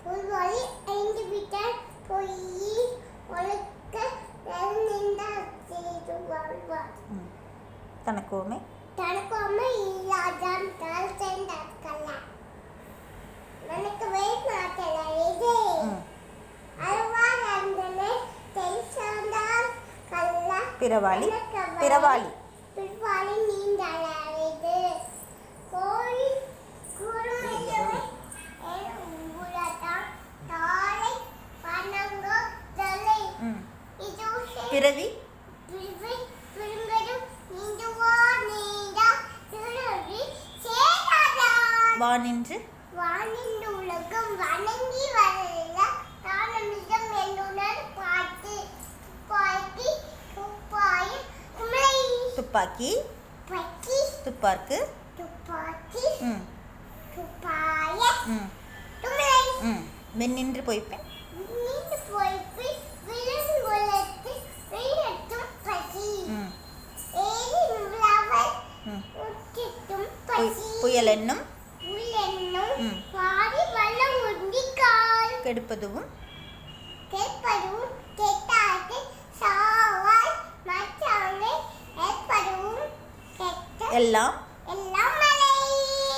பொறிவாயில் ஐந்து விட்டால் பொய் ஒழுக்க வாழ்வார். தனக்கோமை இல்லாதான் தாழ் சேர்ந்தார்கள எனக்கு வேட்நாட்டல இது அழுவார் அந்தனே தெல் சார்ந்தால் கல்ல பிறவாளி நீண்டது கோழி குறுமையவை உங்குளதான் தாளை பணங்கோ தலை இது பிறவி பெரும்பெரும் நீண்டுவா நீண்டா திருவி சேராதா வானின்று உலகம் வணங்கி வரல தானமிதம் என்னுடன் பார்த்து துப்பாக்கி துப்பார்க்கு வெண்ணின்று பொய்ப்பேன் புயல் என்னும் கெடுப்பதுவும் எல்லாம்